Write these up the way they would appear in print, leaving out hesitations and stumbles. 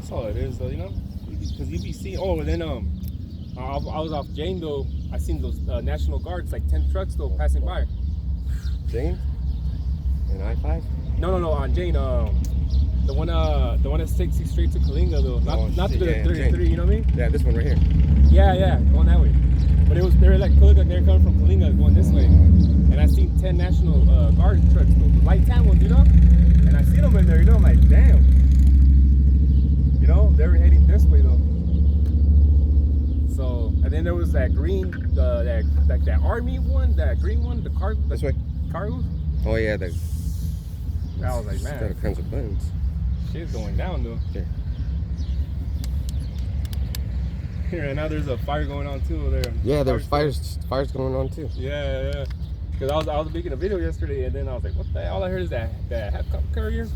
That's all it is, though, you know? Because you be seeing, oh, and then, I was off Jane, though. I seen those National Guards, like 10 trucks, though, passing by. Jane? And I-5? No, on Jane, the one that takes you straight to Kalinga, though. Not to the 33, Jane. you know what I mean? Yeah, this one right here. Yeah, going that way. But they were like Kalinga, they were coming from Kalinga going this way. And I seen 10 National Guard trucks, though, the light tan ones, you know? And I seen them in there, you know? I'm like, damn. You know, they were heading this way, though. So, and then there was that green, that army one, that green one, the car. This way? Cargos. Oh, yeah, I was like, man. got all kinds of buttons. Shit's going down, though. Here. Here, and now there's a fire going on, too, over there. Yeah, there's fires going on, too. Yeah. Because I was making a video yesterday, and then I was like, what the hell? All I heard is that helicopter carrier.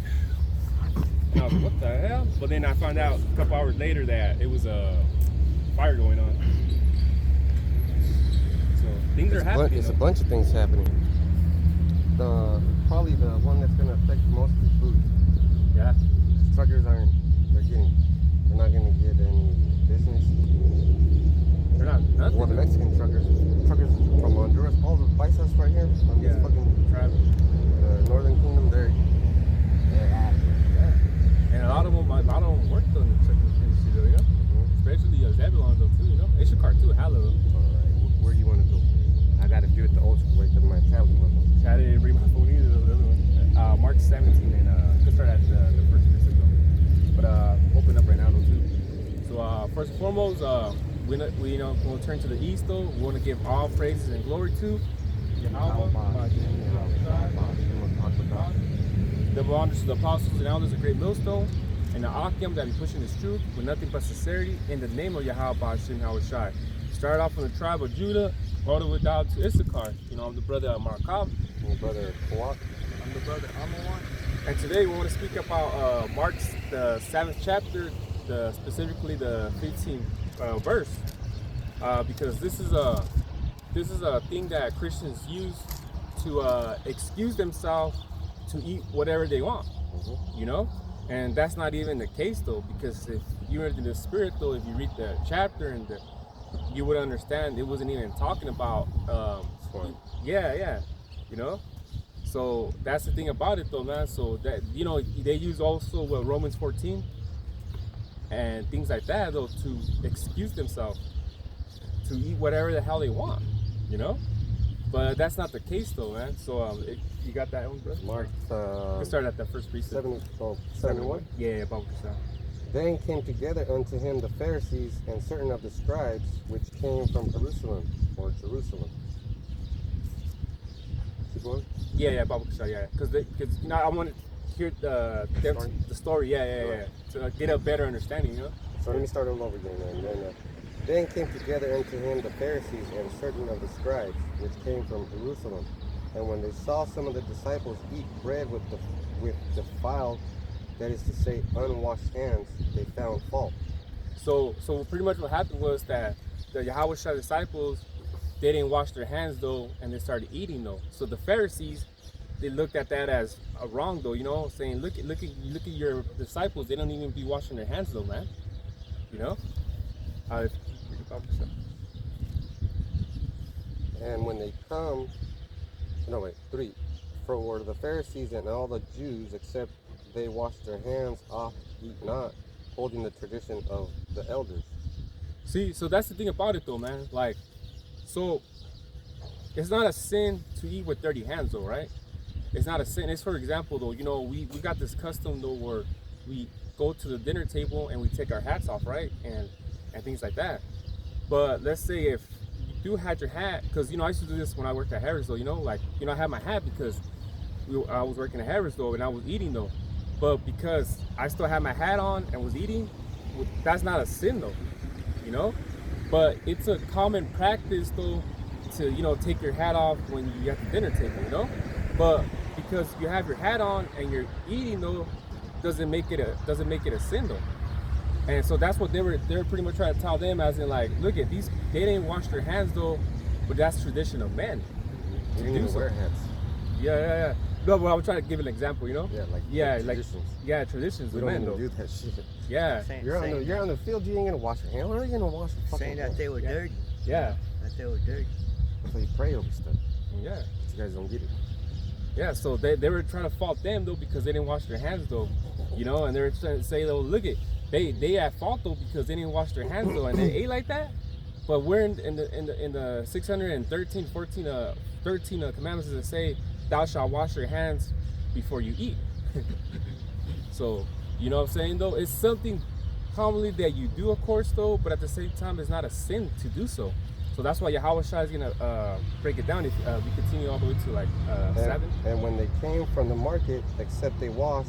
And I was like, what the hell? But then I found out a couple hours later that it was a fire going on. So things are happening. It's a bunch of things happening. Probably the one that's going to affect most of the food. Yeah. Truckers they're not going to get any business. They're not nothing. Well, the Mexican truckers from Honduras, all the paisas right here on this fucking Northern Kingdom, they're out here. Yeah. And a lot of them worked on the trucking industry, though, you know? Especially Zebulon, though, too, you know? Ishikar, too, hella. All right, where do you want to go? I got to do it the old school way because my tablet wasn't. I didn't bring my phone either, though, the other one. March 17th, and we'll start at the first visit, though. But open up right now, though, too. So, first and foremost, we'll turn to the east, though. We want to give all praises and glory to Yahawashi. Double honors to the apostles and elders of Great Millstone, and the Akim that be pushing this truth with nothing but sincerity in the name of Yahawashi Yahawashi. Started off from the tribe of Judah, all the way down to Issachar. You know, I'm the brother of Markab. I'm the brother Kawak. I'm the brother Amawan. And today we want to speak about Mark, the 7th chapter, specifically the 15th verse, because this is a thing that Christians use to excuse themselves to eat whatever they want, you know? And that's not even the case, though, because if you're in the spirit, though, if you read the chapter you would understand it wasn't even talking about yeah, you know. So that's the thing about it, though, man. So that, you know, they use also Romans 14 and things like that, though, to excuse themselves to eat whatever the hell they want, you know. But that's not the case, though, man. So you got that one, bro? Mark Let's start at that first precept. 71? Yeah, about percent. Then came together unto him the Pharisees and certain of the scribes, which came from Jerusalem. Keep going? Yeah, Bible Kasha, yeah. Because you know, I want to hear the story. Yeah. To get a better understanding, you know. So let me start all over again. Then came together unto him the Pharisees and certain of the scribes, which came from Jerusalem. And when they saw some of the disciples eat bread with defiled, that is to say, unwashed hands, they found fault. So pretty much what happened was that the Yahawashi disciples, they didn't wash their hands, though, and they started eating, though. So the Pharisees, they looked at that as a wrong, though, you know, saying, look at your disciples, they don't even be washing their hands, though, man. You know? And when they come, 3. For the Pharisees and all the Jews, except they wash their hands off, eat not, holding the tradition of the elders. See, so that's the thing about it, though, man. Like, so it's not a sin to eat with dirty hands, though, right? It's not a sin. It's, for example, though, you know, we got this custom, though, where we go to the dinner table and we take our hats off, right? And things like that. But let's say if you do have your hat, because, you know, I used to do this when I worked at Harris, though, you know, like, you know, I had my hat because I was working at Harris, though, and I was eating, though. But because I still had my hat on and was eating, that's not a sin, though, you know? But it's a common practice, though, to, you know, take your hat off when you're at the dinner table, you know? But because you have your hat on and you're eating, though, doesn't make it a sin, though. And so that's what they were pretty much trying to tell them, as in, like, look at these, they didn't wash their hands, though, but that's tradition of men. You didn't even wear hats. Yeah. No, but I'm trying to give an example, you know? Like traditions. Yeah, traditions. We of don't men, even though. do that shit. Yeah, You're on the field. You ain't gonna wash your hands. Why are you gonna wash your fucking Saying that hands? they were dirty. yeah, That they were dirty. That's why you pray over stuff. yeah, But you guys don't get it. yeah. So they were trying to fault them though because they didn't wash their hands though, you know, and they were trying to say though, look it, they at fault though because they didn't wash their hands though and they ate like that. But we're in the 613, 13 commandments that say, thou shalt wash your hands before you eat. So, you know what I'm saying though? It's something commonly that you do, of course, though, but at the same time, it's not a sin to do so. So that's why Yahawashi is gonna break it down. If we continue all the way to like 7. And when they came from the market, except they wash,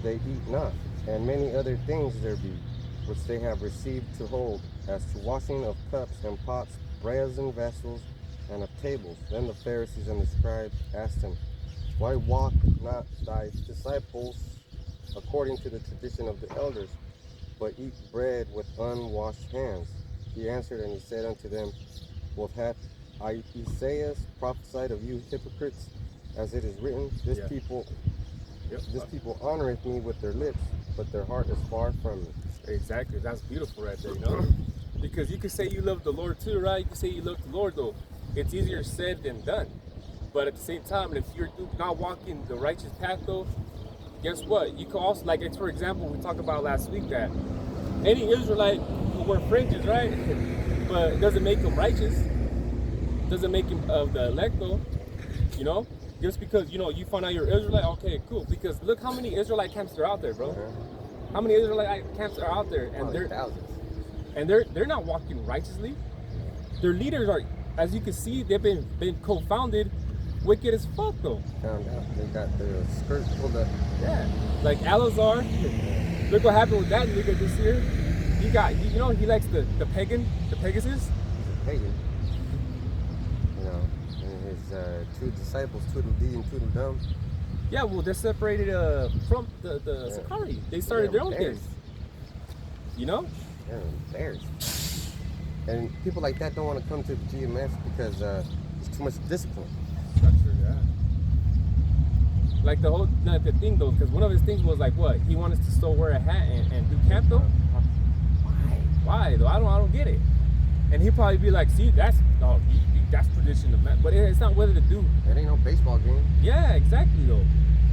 they eat not, and many other things there be, which they have received to hold, as to washing of cups and pots, brazen vessels, and of tables. Then the Pharisees and the scribes asked him, why walk not thy disciples according to the tradition of the elders, but eat bread with unwashed hands? He answered and he said unto them, well, hath Isaiah prophesied of you hypocrites, as it is written, this people honoreth me with their lips, but their heart is far from me. Exactly, that's beautiful right there, you know? Because you can say you love the Lord too, right? You can say you love the Lord though. It's easier said than done. But at the same time, if you're not walking the righteous path though, guess what? You can also, like, for example, we talked about last week that any Israelite will wear fringes, right? But it doesn't make them righteous. Doesn't make them of the elect though, you know? Just because, you know, you find out you're Israelite, okay, cool. Because look how many Israelite camps are out there, bro. How many Israelite camps are out there? And they're thousands. And they're not walking righteously. Their leaders are, as you can see, they've been co-founded wicked as fuck though. Found out they got their skirts pulled up. Yeah, like Alazar. Look what happened with that nigga this year. He got, you know, he likes the Pegasus. He's a pagan. You know, and his two disciples, Tweedledee and Tweedledum. Yeah, well, they're separated from the Sakari. They started their own thing. You know? They're bears. And people like that don't want to come to the GMS because there's too much discipline. Structure, yeah. Like the thing though, because one of his things was like what? He wanted to still wear a hat and do camp though? Why though? I don't get it. And he'd probably be like, see, that's tradition of man. But it's not whether to do. It ain't no baseball game. Yeah, exactly though.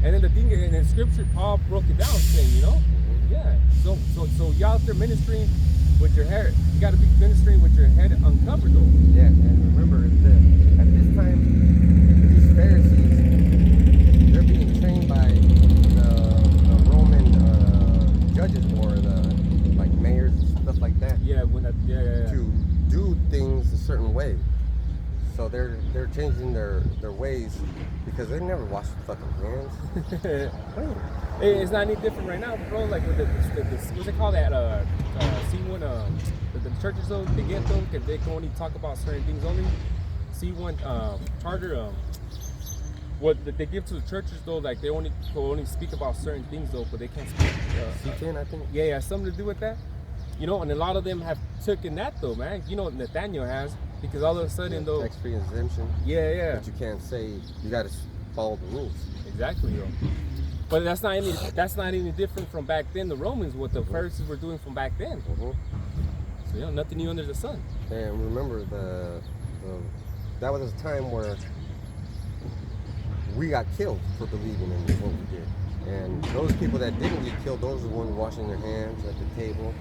And then the thing, and in scripture, Paul broke it down saying, you know? Yeah. So y'all out there ministering with your hair, you gotta be ministering with your head uncovered though. Yeah, and remember at this time, these Pharisees, they're being trained by the Roman judges or the like mayors and stuff like that. Yeah, To do things a certain way. So they're changing their ways because they never wash their fucking hands. It's not any different right now, bro. Like with the what's it called, that C1 the churches though, they get them because they can only talk about certain things only. C1 charter what they give to the churches though, like they only speak about certain things though, but they can't speak C10, I think. yeah, something to do with that. You know, and a lot of them have taken that though, man. You know, Nathaniel has, because all of a sudden though, tax-free exemption. Yeah. But you can't say, you got to follow the rules. Exactly, yo. But that's not any different from back then. The Romans, what the Pharisees were doing from back then. So you know, nothing new under the sun. And remember, that was a time where we got killed for believing in what we did. And those people that didn't get killed, those are the ones washing their hands at the table.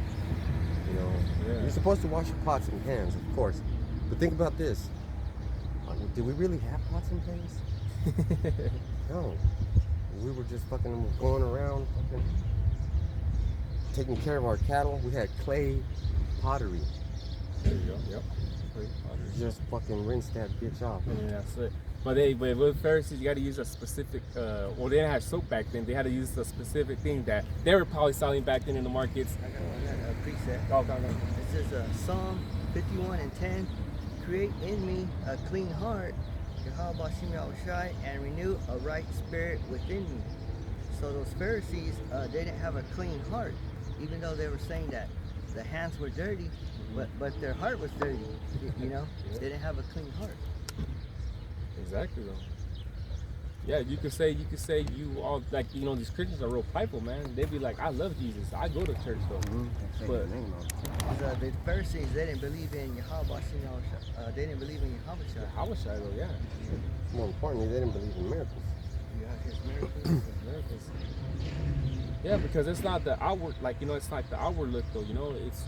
You know, you're supposed to wash your pots and pans, of course. But think about this: did we really have pots and pans? No. We were just fucking going around, fucking taking care of our cattle. We had clay pottery. There you go. Yep. Clay pottery. Just fucking rinse that bitch off. Yeah, that's it. But with Pharisees, you got to use a specific. Well, they didn't have soap back then. They had to use a specific thing that they were probably selling back then in the markets. I got a preset. Oh, go. It says Psalm 51:10, create in me a clean heart, Yahawashi, and renew a right spirit within me. So those Pharisees, they didn't have a clean heart, even though they were saying that the hands were dirty, but their heart was dirty. You know, they didn't have a clean heart. Exactly though. Yeah, you could say you all like these Christians are real prideful, man. They'd be like, I love Jesus. I go to church though. Say But- the name of it. The Pharisees, they didn't believe in Yahawashi. They didn't believe in Yahawashi. How was I though? Yeah. More importantly, they didn't believe in miracles. Yeah, his miracles. His miracles. Yeah, because it's not the outward, it's like the outward look though. It's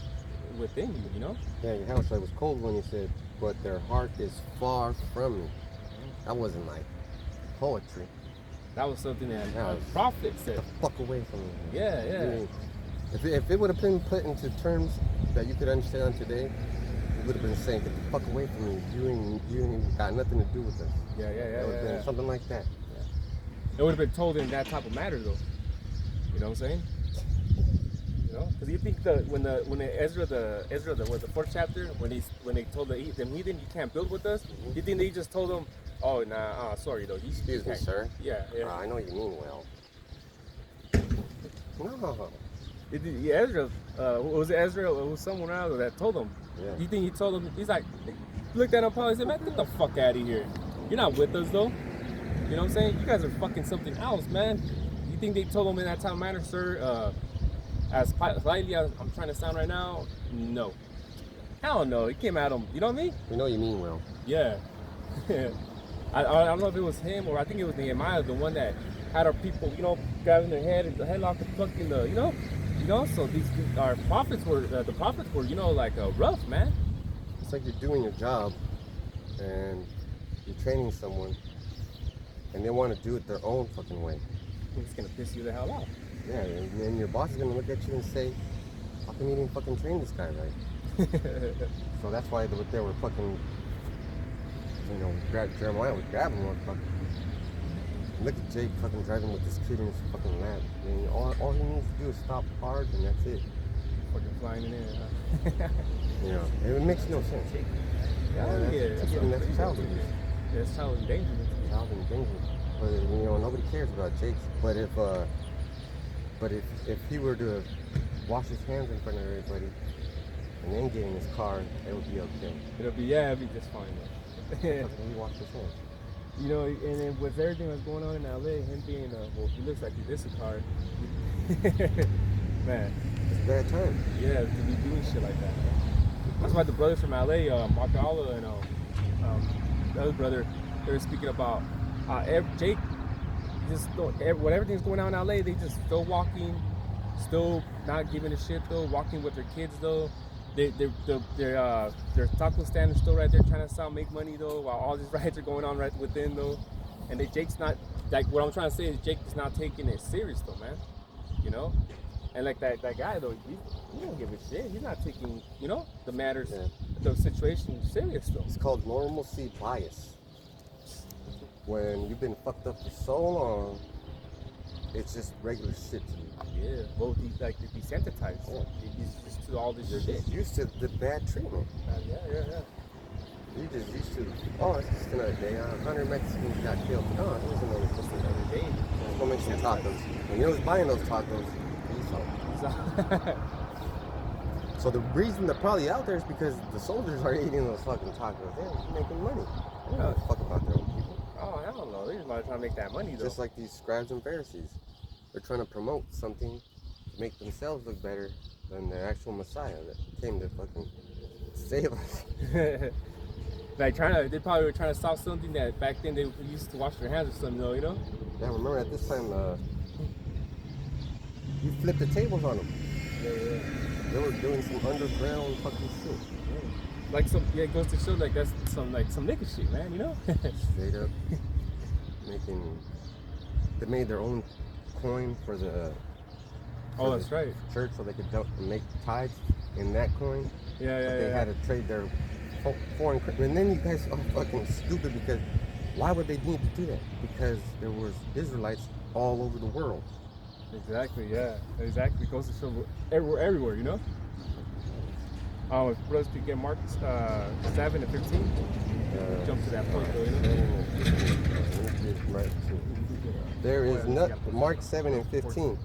within you. Yeah, your house was cold when he said, but their heart is far from me. That wasn't like poetry. That was something that Yeah, a prophet said. Get the fuck away from me. Yeah, yeah. I mean, if it would have been put into terms that you could understand today, it would have been saying, get the fuck away from me. You ain't got nothing to do with this. Yeah, It would have been something like that. It would have been told in that type of matter though. You know what I'm saying? Because you think when Ezra was the fourth chapter when they told them heathen you can't build with us, you think they just told them, oh nah, sorry though, Excuse me, sir. Yeah. I know you mean well. No. Ezra, was it Ezra? It was someone else that told him. Yeah. You think he told him? He's like, looked at him, probably said, man, get the fuck out of here. You're not with us though. You know what I'm saying? You guys are fucking something else, man. You think they told him in that time manner, sir? As politely as I'm trying to sound right now, no. Hell no. He came at him. You know what I mean? We know you mean well. Yeah. I don't know if it was him or I think it was Nehemiah, the one that had our people, grabbing their head and the headlock and fucking So our prophets were the prophets were like rough, man. It's like you're doing your job and you're training someone and they want to do it their own fucking way. It's gonna piss you the hell off. Yeah, and then your boss is gonna look at you and say, how come you didn't fucking train this guy right? So that's why they were fucking, Jeremiah was grabbing one fucking. Look at Jake fucking driving with this kid in his fucking lap. I mean, all he needs to do is stop hard and that's it. Fucking flying in there, huh? It makes no sense. That's child abuse. Yeah, it's child endangerment. Child endangerment. But nobody cares about Jake. But if he were to wash his hands in front of everybody and then get in his car, it would be okay. It'd be just fine though. He washed his hands. And then with everything that's going on in LA, him being he looks like he's a car. Man. It's a bad time. Yeah, to be doing shit like that. That's why the brothers from LA, Mark Allah and the other brother, they were speaking about Jake just when everything's going on in LA, they just still walking, still not giving a shit though, walking with their kids though. Their taco stand is still right there trying to make money though, while all these riots are going on right within though. And Jake's not like what I'm trying to say is Jake is not taking it serious though, man. And like that guy though, he don't give a shit. He's not taking the matters, the situation serious though. It's called normalcy bias. When you've been fucked up for so long, it's just regular shit to you. Yeah, well, he's like desensitized. Yeah. He's just to all this You're shit. just used to the bad treatment. Yeah. You're just used to, it's just another day. 100 Mexicans got killed. Oh, it was Just another day. Let's go make some tacos. And you know who's buying those tacos? Esau. So the reason they're probably out there is because the soldiers are eating those fucking tacos. They're making money. They don't give a fuck about their own people. Oh, hell no. They're just trying to make that money, though. Just like these scribes and Pharisees. They're trying to promote something to make themselves look better than the actual Messiah that came to fucking save us. They probably were trying to stop something that back then they used to wash their hands or something, though, Yeah, remember at this time, you flipped the tables on them. Yeah. They were doing some underground fucking shit. Like it goes to show like that's some nigga shit, man, Straight up they made their own coin for the that's right. church so they could make tithes in that coin. Yeah. They had to trade their foreign currency. And then you guys are fucking stupid because why would they need to do that? Because there was Israelites all over the world. Exactly, yeah. Exactly. It goes to show everywhere, If brothers could get Mark 7 and 15, jump to that point, though, There is Mark 7 and 15.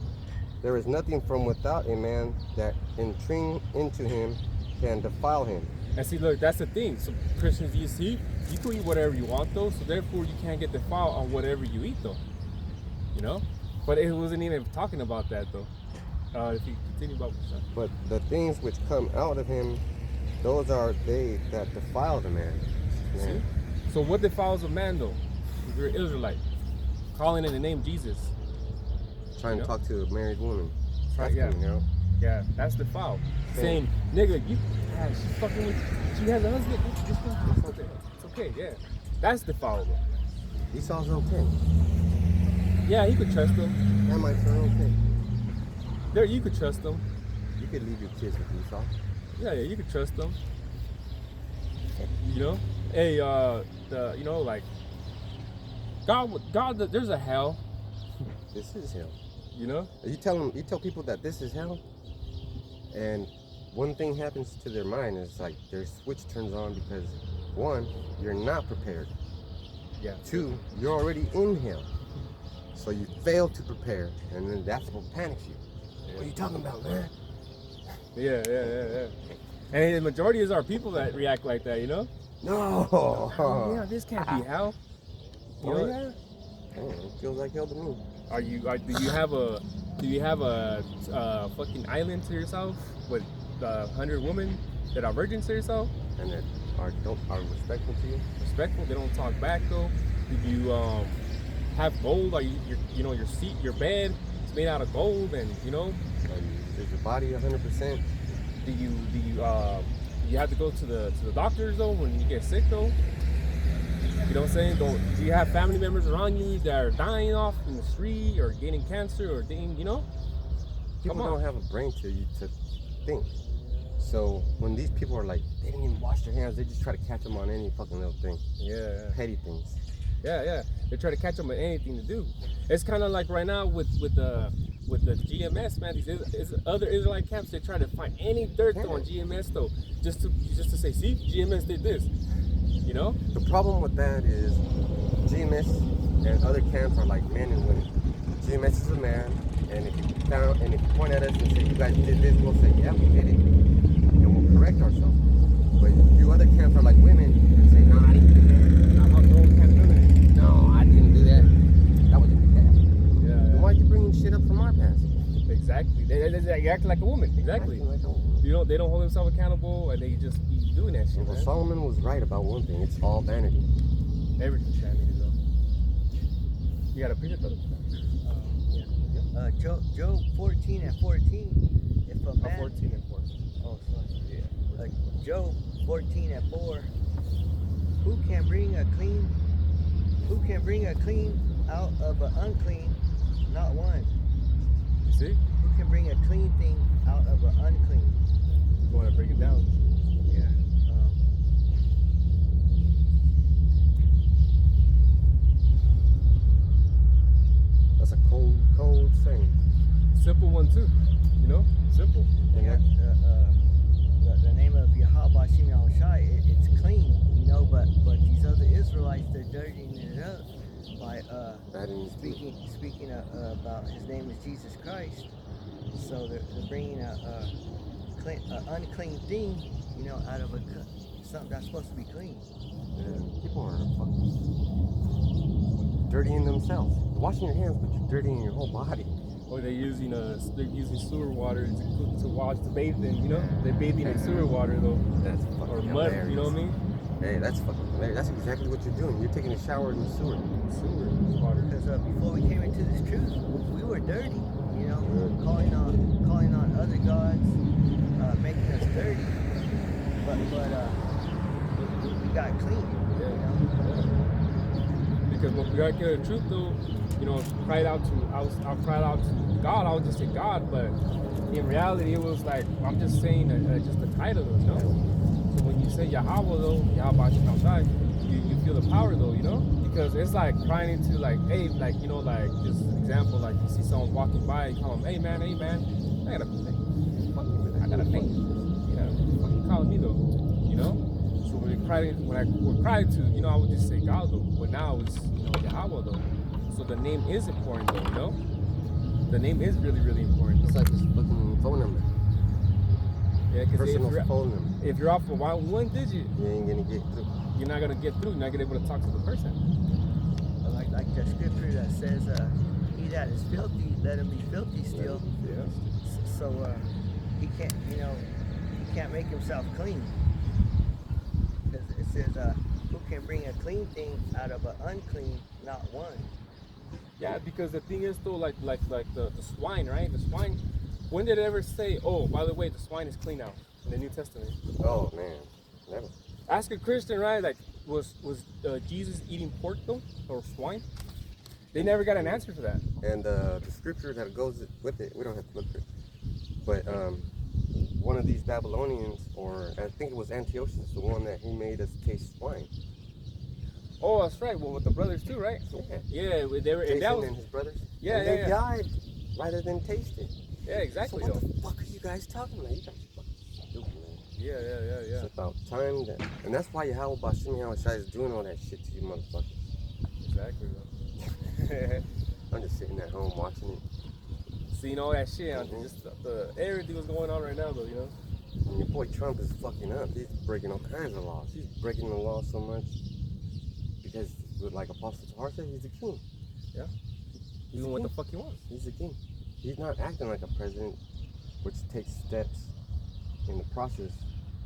There is nothing from without a man that entering into him can defile him, And see, look, that's the thing. So Christians, you see, you can eat whatever you want though, so therefore you can't get defiled on whatever you eat though. You know? But it wasn't even talking about that though. If you continue about what. But the things which come out of him, those are they that defile the man. Yeah. See? So what defiles a man though? If you're an Israelite, calling in the name Jesus. Trying You to know? talk to a married woman. Right, yeah. You know? Yeah, that's defiled. Saying, nigga, she's fucking with, she has a husband. It's okay. It's okay, yeah. That's defiled. Esau's okay. Yeah, you could trust him. That might sound okay. There, you could trust him. You could leave your kids with Esau. Yeah, you could trust them. You know, hey, you know, like God, there's a hell. This is hell. You know, You tell people that this is hell, and one thing happens to their mind is like their switch turns on because one, you're not prepared. yeah. Two, you're already in hell, so you fail to prepare, and then that's what panics you. What are you talking about, man? Yeah. And the majority is our people that react like that. You know. No. Yeah, this can't be hell. You know? Yeah. Oh, it feels like hell to me. Do you have a fucking island to yourself with 100 women that are virgins to yourself? And that are respectful to you. Respectful. They don't talk back though. Do you have gold? Are your seat, your bed is made out of gold, and you know? Is your body 100%? Do you have to go to the doctors though when you get sick though? You know what I'm saying? Do you have family members around you that are dying off in the street or getting cancer or you know? People don't have a brain to think. So when these people are like, they didn't even wash their hands, they just try to catch them on any fucking little thing. Yeah. Petty things. Yeah. They try to catch them with anything to do. It's kind of like right now with the GMS, man. These other Israelite camps, they try to find any dirt though on GMS though, just to say, see, GMS did this. You know? The problem with that is GMS and other camps are like men and women. GMS is a man, and if you point at us and say you guys did this, we'll say yeah, we did it, and we'll correct ourselves. But you other camps are like women and say no, I didn't do that. I'm no accountability. No, I didn't do that. That was in the past. Yeah. Then why are you bringing shit up from our past? Exactly. They act like a woman. Exactly. Acting like a woman. They don't hold themselves accountable, and they just be doing that shit. Well, Man. Solomon was right about one thing. It's all vanity. Every Christianity though. You got a picture of it? Job 14 and 14. If a man, 14 and 4. oh sorry. Yeah. Job 14 and 4. Who can bring a clean out of an unclean? Not one. You see? Who can bring a clean thing out of an unclean? You want to break it down? Yeah. That's a cold saying. Simple one too. You know? Simple. And that, The name of Yahawashi it's clean, you know, but these other Israelites, they're dirtying it up by speaking about his name is Jesus Christ. So they're bringing a unclean thing, you know, out of something that's supposed to be clean. people are fucking dirtying themselves. You're washing your hands, but you're dirtying your whole body. Or they're using sewer water to wash, to bathe in, you know? They're bathing in sewer water though. That's fucking Or mud, hilarious. you know what I mean? Hey, that's fucking hilarious. That's exactly what you're doing. You're taking a shower in the sewer. Sewer water. Because before we came into this truth, we were dirty, you know, calling on other gods, making us dirty. But we got clean, you know. Because when we got to get the truth though, you know, I cried out to God. I would just say God, but in reality, it was like I'm just saying just the title, you know. So when you say Yahweh though, Yahawashi, you feel the power though, you know, because it's like crying into like, hey, like you know, like just an example, like you see someone walking by, you call them, hey man, I got a name, yeah, fucking calling me though, you know. So when I cried to, you know, I would just say God though, but now it's Yahweh though. So the name is important though, you know? The name is really, really important. It's like his fucking phone number. Yeah, because personal phone number. if you're off for one digit, You ain't gonna get through. you're not gonna get through. You're not gonna be able to talk to the person. Like the scripture that says, "He that is filthy, let him be filthy still." Yeah. So he can't, he can't make himself clean. Because it says, "Who can bring a clean thing out of an unclean? Not one." Yeah, because the thing is though, like the swine, right? The swine. When did it ever say, "Oh, by the way, the swine is clean now" in the New Testament? Oh man, never. Ask a Christian, right? Like, was Jesus eating pork though, or swine? They never got an answer for that. And the scripture that goes with it, we don't have to look for it. But one of these Babylonians, or I think it was Antiochus, the one that he made us taste swine. Oh, that's right. Well, with the brothers too, right? Yeah. Yeah, they were. And Jason that was, and his brothers. yeah, and yeah, they yeah. died rather than taste it. Yeah, exactly. So what though. the fuck are you guys talking about? You guys are fucking stupid, man. Yeah. It's about time that, and that's why Yahawashi is doing all that shit to you motherfuckers. Exactly. Though. I'm just sitting at home watching it. Seeing all that shit, just everything was going on right now, though. You know. And your boy Trump is fucking up. He's breaking all kinds of laws. He's breaking the law so much because, like Apostle Tahar said, he's the king. Yeah. He's Doing what the fuck he wants. He's the king. He's not acting like a president, which takes steps in the process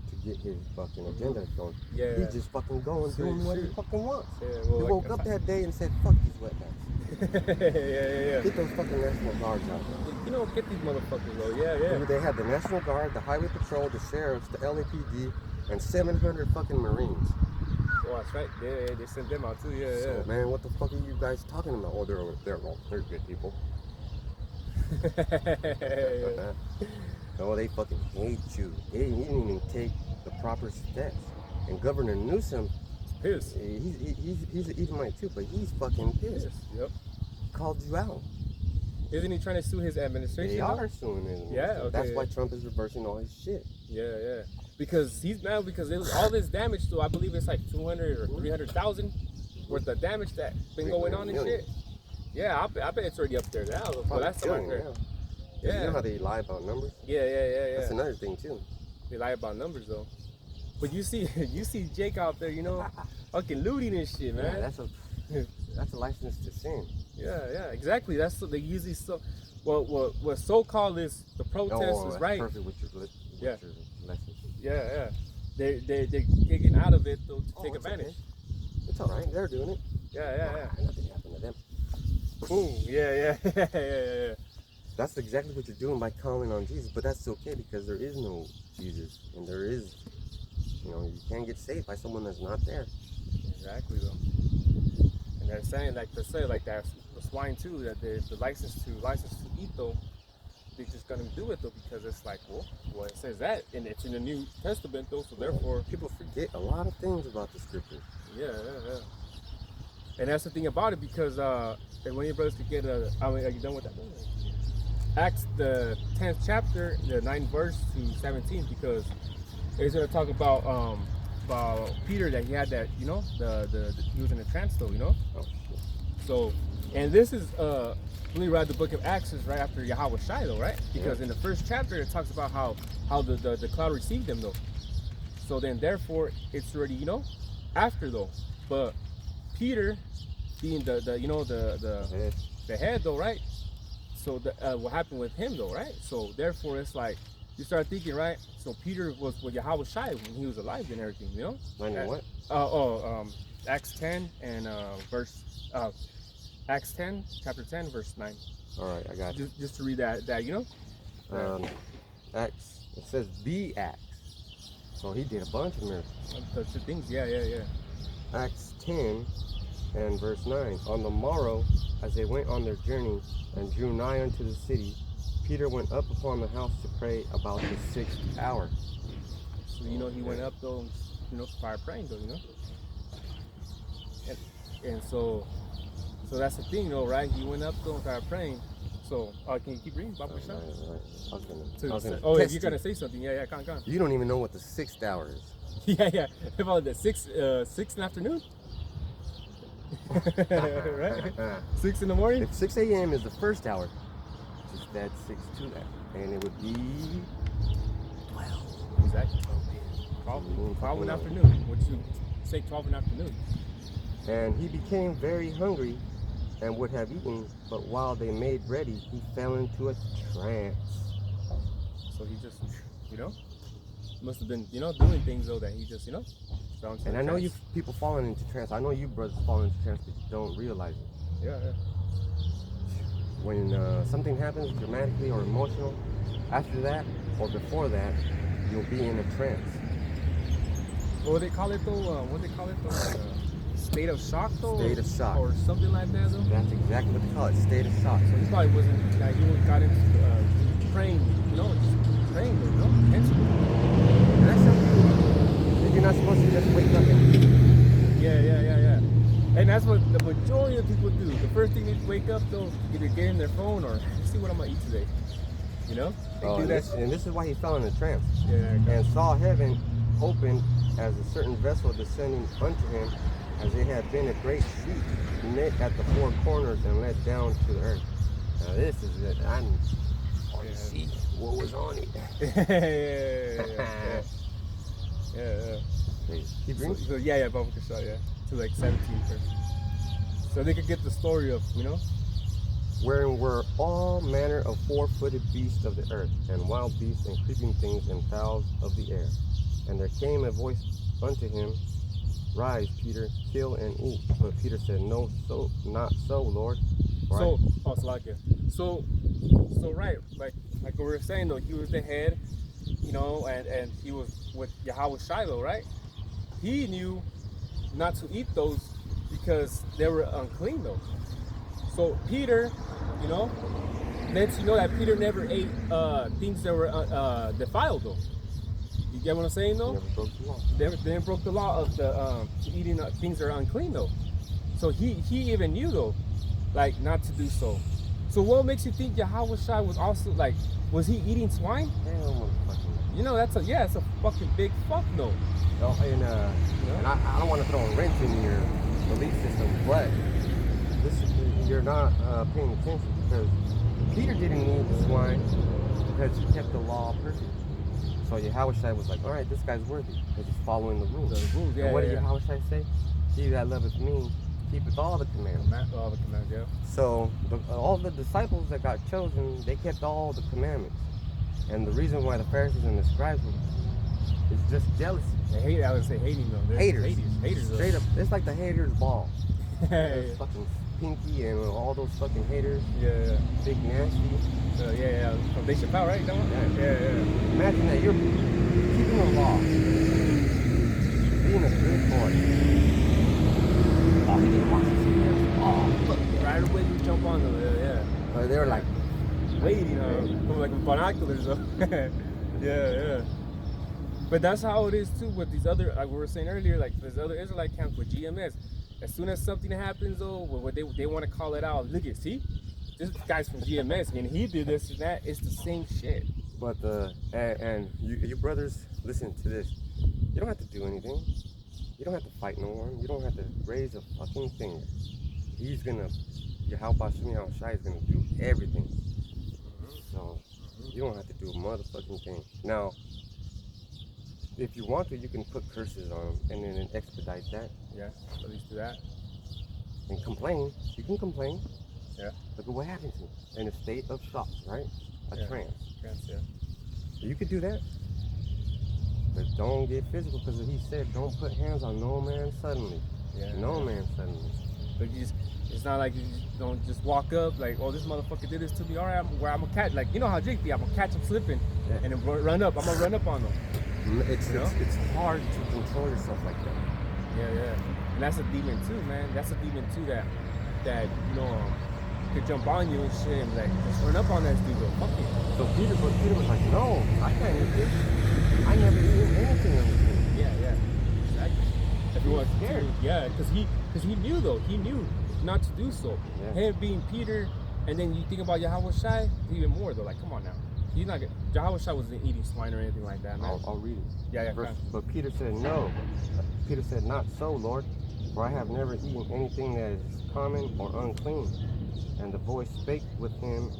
to get his fucking agenda going. Yeah. He's just fucking going, doing what he fucking wants. Yeah. Well, He like, woke up that day and said, "Fuck these wetbacks. yeah. Get those fucking National Guards out." You know, get these motherfuckers though. Yeah. They had the National Guard, the Highway Patrol, the sheriffs, the LAPD, and 700 fucking Marines. Oh, that's right. Yeah, they sent them out too. Yeah. So, man, what the fuck are you guys talking about? Oh, they're good people. Yeah. No, they fucking hate you. He didn't even take the proper steps. And Governor Newsom, Pissed. he's an Edomite too, but he's fucking pissed. Yep. Called you out. Isn't he trying to sue his administration? They though? are suing him. Yeah, okay, That's yeah. why Trump is reversing all his shit. Yeah. Because he's mad because it was all this damage. So I believe it's like 200 or 300,000 worth of damage that been going on and shit. Yeah, I bet it's already up there now. But that's what I heard. Yeah. You know how they lie about numbers? Yeah. That's another thing too. They lie about numbers though. But you see Jake out there, you know, fucking looting and shit, man. Yeah, that's a license to sin. Yeah, exactly. That's what they usually what so-called is the protest is right. Perfect with your lesson. Yeah. They're getting out of it though to take advantage. Okay. It's all right. They're doing it. Yeah. Nothing happened to them. Boom. Yeah. That's exactly what you're doing by calling on Jesus. But that's okay because there is no Jesus, and there is, you can't get saved by someone that's not there. Exactly though. And they're saying like that the swine too, that the license to eat though, they're just gonna do it though because it's like, well it says that and it's in the New Testament though, so therefore people forget a lot of things about the scriptures. Yeah. And that's the thing about it because and when your brothers could get are you done with that? Acts the 10th chapter, the 9th verse to 17, because it's gonna talk about Peter, that he had that, he was in a trance though, Oh, shit. So, and this is when you read the book of Acts is right after Yahawashi though, right? Because in the first chapter it talks about how the cloud received them though. So then therefore it's already, after though. But Peter being the head though, right? So what happened with him though, right? So therefore it's like you start thinking, right? So Peter was with Yahawashi when he was alive and everything, What? Acts 10 and Acts 10, chapter 10, verse 9. All right, I got you. Just to read that, Acts. It says be Acts. So he did a bunch of miracles. The things, yeah. Acts 10 and verse 9. On the morrow, as they went on their journey and drew nigh unto the city, Peter went up upon the house to pray about the 6th hour. So he went up though, fire praying though, and so that's the thing though, right? He went up though and started praying. So can you keep reading, Bob? Right. I was gonna if you're gonna say something, yeah, come on. You don't even know what the 6th hour is. Yeah. About the 6 in the afternoon. Right? 6 in the morning? If 6 a.m. is the first hour, just add 6 to that. And it would be 12. exactly. Noon 12 in the fucking afternoon. Would you say 12 in the afternoon? And he became very hungry and would have eaten, but while they made ready, he fell into a trance. So he just, you know, must have been, doing things though that he just, fell into And a I know trance. you people falling into trance. I know you brothers fall into trance, but you don't realize it. Yeah, yeah. When something happens dramatically or emotional, after that or before that, you'll be in a trance. What would they call it though? What do they call it though? Like a state of shock though? State of shock. Or something like that though? That's exactly what they call it, state of shock. So he probably wasn't, like, he got into praying, just praying, intensely. And that's something that you're not supposed to just wake up and Yeah. And that's what the majority of people do. The first thing they wake up though, either get in their phone or see what I'm gonna eat today. They do and that. this is why he fell in a trance. Yeah, And saw heaven open as a certain vessel descending unto him, as it had been a great sheet knit at the four corners and let down to the earth. Now this is it. I want to see what was on it. Yeah. Keep reading. So yeah, Baba Kasha, yeah. To like 17 first. So they could get the story of, Wherein were all manner of four-footed beasts of the earth, and wild beasts, and creeping things, and fowls of the air. And there came a voice unto him, Rise, Peter, kill and eat. But Peter said, No, not so, Lord. So right, like we were saying though, he was the head, and he was with Yahawashi though, right? He knew not to eat those because they were unclean though. So Peter, lets you know that Peter never ate things that were defiled though. You get what I'm saying though? Never broke the law. They never broke the law of the eating things that are unclean though. So he even knew though, like not to do so. So what makes you think Yahawashi was also like, was he eating swine? Hell, motherfucker. It's a fucking big fuck no. Oh, and I don't want to throw a wrench in your belief system, but you're not paying attention, because Peter didn't need the swine because he kept the law perfect. So Yahawashi was like, all right, this guy's worthy because he's following the rules. Yeah, and what did yeah. Yahawashi say? He that loveth me keepeth all the commandments. All the commands, yeah. So all the disciples that got chosen, they kept all the commandments. And the reason why the Pharisees and the scribes is just jealousy. They hate. I would say hating though. They're haters. Straight up, it's like the haters' ball. Yeah. There's fucking Pinky and all those fucking haters. Yeah. Big Nasty. Yeah. From Dave Chappelle, right? That one? Yeah. Imagine that you're keeping the law, being a good boy. Oh, he didn't watch this video. Oh, fuck yeah. Right away you jump on them. Yeah. They were like Waiting, from like binoculars though. Yeah. But that's how it is too with these other, like we were saying earlier, like there's other Israelite camps with GMS. As soon as something happens though, what they want to call it out. Look at, see, this guy's from GMS and he did this and that. It's the same shit. But and you brothers, listen to this. You don't have to do anything. You don't have to fight no one. You don't have to raise a fucking finger. He's gonna, Yahawashi is gonna do everything. So you don't have to do a motherfucking thing. Now, if you want to, you can put curses on them and then expedite that. Yeah, at least do that. And complain. You can complain. Yeah. Look at what happened to you. In a state of shock, right? A trance. Yeah. You could do that. But don't get physical, because he said don't put hands on no man suddenly. Yeah. No man suddenly. But it's not like you just don't just walk up like, oh, this motherfucker did this to me. All right, I'm gonna catch, like, you know how Jake be, I'm gonna catch him slipping and then run up. I'm gonna run up on him. It's hard to control yourself like that. Yeah. And that's a demon too, man. That's a demon too that could jump on you and shit and like just run up on that dude. Fuck it. So Peter was like, no, I can't eat this. I never eaten anything on this thing. Yeah. Exactly. Everyone's scared. Yeah, because he knew though. He knew not to do so. Yeah. Him being Peter, and then you think about Yahawashi, even more though. Like, come on now. He's not good. Yahawashi wasn't eating swine or anything like that, man. I'll read it. Yeah. But Peter said, no. Peter said, not so, Lord, for I have never eaten anything that is common or unclean. And the voice spake with him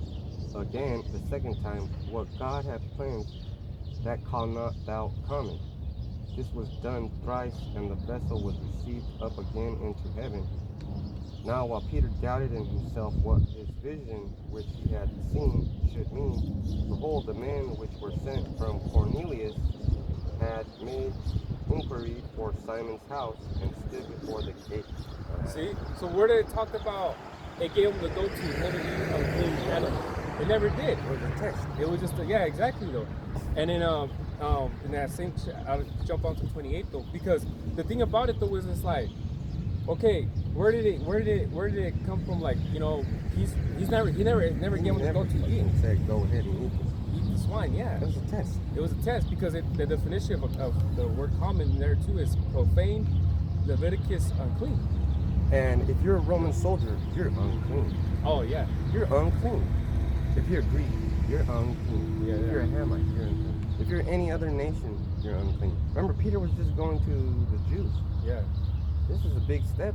again the second time, what God hath cleansed, that call not thou coming. This was done thrice, and the vessel was received up again into heaven. Now while Peter doubted in himself what his vision which he had seen should mean, behold, the men which were sent from Cornelius had made inquiry for Simon's house, and stood before the gate. See? So where did it talk about they gave him the go to literally unclean animal? It never did. It was a text. It was just yeah, exactly though. And then in that same I'll jump on to 28 though, because the thing about it though is it's like, okay, where did it come from? Like, you know, he never gave him the go to eat. He said, go ahead and eat this. Eat the swine, yeah. It was a test. It was a test because the definition of the word common there too is profane, Leviticus, unclean. And if you're a Roman soldier, you're unclean. Oh yeah. You're unclean. If you're Greek, you're unclean. Yeah, If you're a Hamite, you're unclean. If you're any other nation, you're unclean. Remember, Peter was just going to the Jews. Yeah. This is a big step.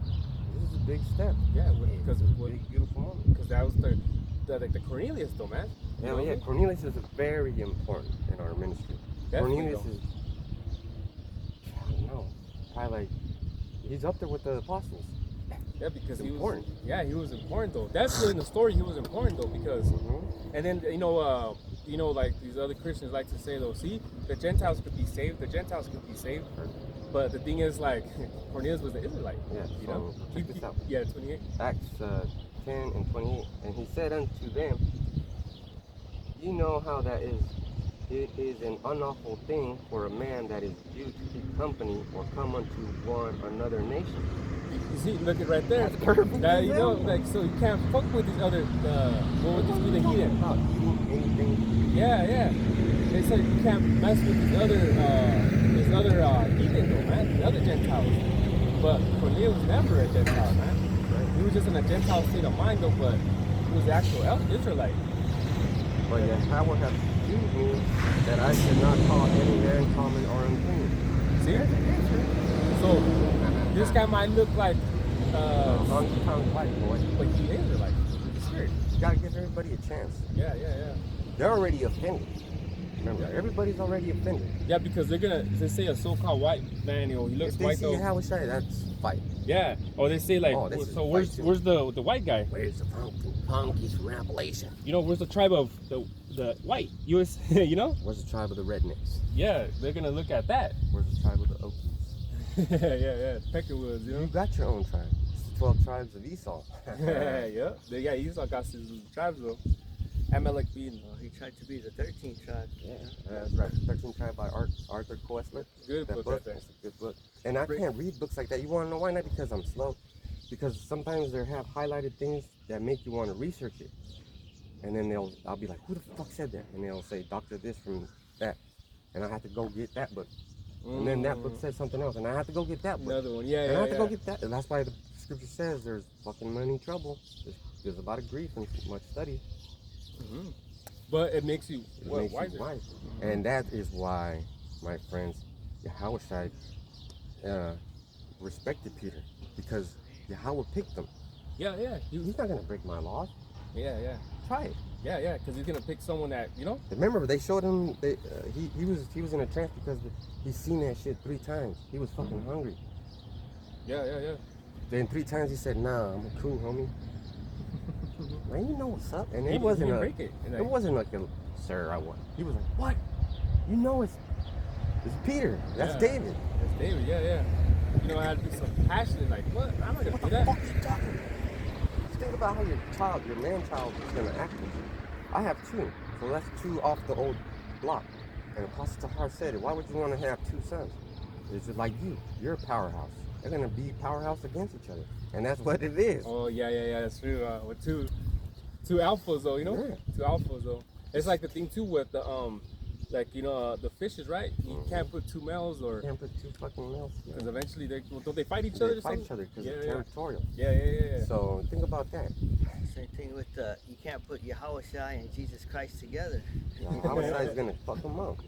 This is a big step. Yeah, because It's a big, beautiful moment. because that was the Cornelius though, man. You know Yeah, what I mean? Cornelius is very important in our ministry. Definitely Cornelius though. is, I don't know, probably like, he's up there with the apostles. Yeah, because he important. was. Yeah, he was important though. That's really in the story. He was important though because, and then you know, like these other Christians like to say though. See, the Gentiles could be saved. The Gentiles could be saved. But the thing is, like, Cornelius was the Israelite. Yeah, You know. so check this out. Yeah, 28. Acts 10 and 28. And he said unto them, you know how that is. It is an unlawful thing for a man that is Jew to keep company or come unto one another nation. You see, look at right there. That's perfect That, you know, example. like, so you can't fuck with these other. What would this be? The heathen. About eating anything. Yeah. They said you can't mess with these other heathen though, man. The other Gentiles. But Cornelius was never a Gentile, man. He was just in a Gentile state of mind though, but he was the actual Israelite. But Yahweh has shewed me that I should not call any man common or unclean. See? So this guy might look like Honky-tonk white boy. but he is Israelite. He's spirit. You gotta give everybody a chance. Yeah. They're already offended. Remember, Yeah. everybody's already offended. Yeah, because they say a so-called white man, you know, he looks If they white see though. Yahawashi, that's fight. Yeah. Or they say like, Oh, this is so white too. where's the white guy? Where's the punkies from Appalachia? You know, where's the tribe of the white US? You know? Where's the tribe of the rednecks? Yeah, they're gonna look at that. Where's the tribe of the Okies? yeah. Peckerwoods, you You know. got your own tribe. It's the 12 tribes of Esau. yeah. Esau got his tribes though. Amalek being Well, he tried to be the 13th tribe. Yeah, that's right. 13 Tribe by Arthur Koestler. good That book book, right there. it's a good book. And I can't read books like that. You want to know why? Not because I'm slow. Because sometimes they have highlighted things that make you want to research it. And then I'll be like, who the fuck said that? And they'll say, Doctor this from that. And I have to go get that book. And then that book says something else. And I have to go get that book. Another one. Yeah. And I have to go get that. And that's why the scripture says there's fucking money trouble. There's a lot of grief and much study. Mhm. But it makes you It what, makes you wiser. wise. And that is why, my friends, Yahawashi respected Peter. Because Yahweh picked him. Yeah. He's not going to break my laws. Yeah. Try it. Yeah. Because he's gonna pick someone that you know. Remember, they showed him, he was in a trance because he's seen that shit 3 times. He was fucking hungry. Yeah. Then 3 times he said, nah, I'm cool, homie. Man, you know what's up. And He it wasn't didn't a, break it. And it like, wasn't like a, sir, I won. He was like, what? You know it's Peter. That's Yeah. David. That's David. Yeah. You know, I had to be some passionate. Like, what? I'm not gonna What do the that. fuck you talking about? Just think about how your man-child is going to act with you. I have 2, so that's 2 off the old block. And Apostle Tahar said it. Why would you want to have 2 sons? It's just like you. You're a powerhouse. They're going to be powerhouse against each other. And that's what it is. Oh yeah. That's true. With two alphas though, you know. Yeah. 2 alphas though. It's like the thing too with the like you know the fishes, right? You can't put 2 males or You can't put 2 fucking males because together. eventually don't they fight each other? They or fight something? each other because Yeah, they're yeah. territorial. Yeah. So think about that. Same thing with you can't put Yahawashi and Jesus Christ together. Yahawashi is going to fuck them up.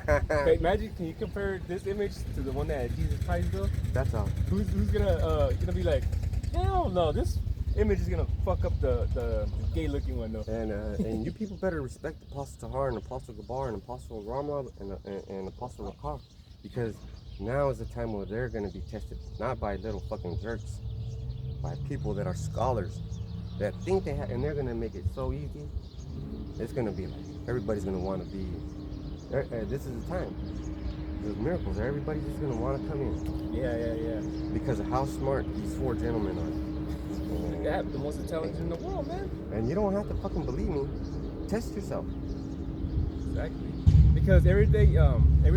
Okay, imagine, can you compare this image to the one that Jesus Christ built? That's all. Who's gonna be like, hell no, this image is gonna fuck up the gay looking one though. And you people better respect Apostle Tahar and Apostle Gabar and Apostle Ramla and Apostle Rakar, because now is the time where they're gonna be tested, not by little fucking jerks, by people that are scholars, that think they have, and they're gonna make it so easy. It's gonna be like everybody's gonna want to be. This is the time. There's miracles. Everybody's just gonna want to come in. Yeah. Because of how smart these four gentlemen are. Yeah, the most intelligent in the world, man. And you don't have to fucking believe me. Test yourself. Exactly. Because every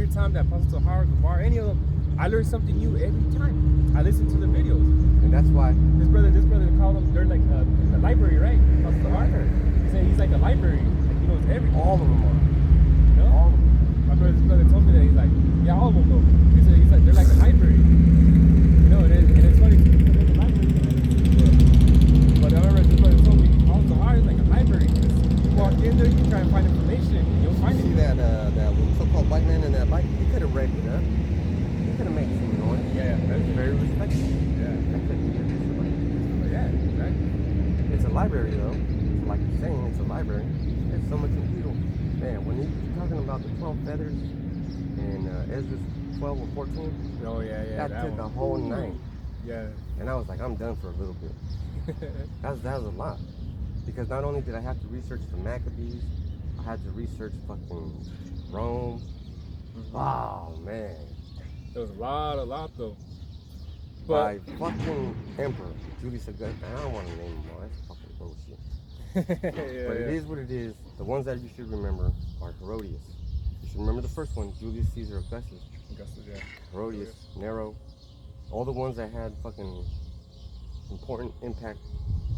time that Pastor Howard, Gabar, any of them, I learn something new every time. I listen to the videos. And that's why This brother called them. They're like in the library, right? Pastor Howard. He said he's like a library. Like he knows everything. all of them are. You know? All of them. This brother told me that he's like, yeah, all of them though. He's like they're like a library. You know, and it's funny too because they're a library. But I remember this brother told me Pastor Howard is like a library. You walk in there, you try and find information, you'll find See it. that so-called white man in that bike? He could have wrecked it up. He could have made some noise. Yeah, That's very respectful. yeah. That could be it. Yeah, exactly. It's a library though. Like you're saying, it's a library. There's so much in Man, when you're talking about the 12 feathers and Ezra's 12 or 14, Oh yeah, that took one. a whole night. Yeah. And I was like, I'm done for a little bit. That was a lot. Because not only did I have to research the Maccabees, I had to research fucking Rome. Wow, man. There was a lot though. By But fucking Emperor Julius Augustus. I don't want to name them all. That's fucking bullshit. yeah, But it is what it is. The ones that you should remember are Herodias. You should remember the first one, Julius Caesar Augustus. Augustus, yeah. Herodias, Nero, all the ones that had fucking important impact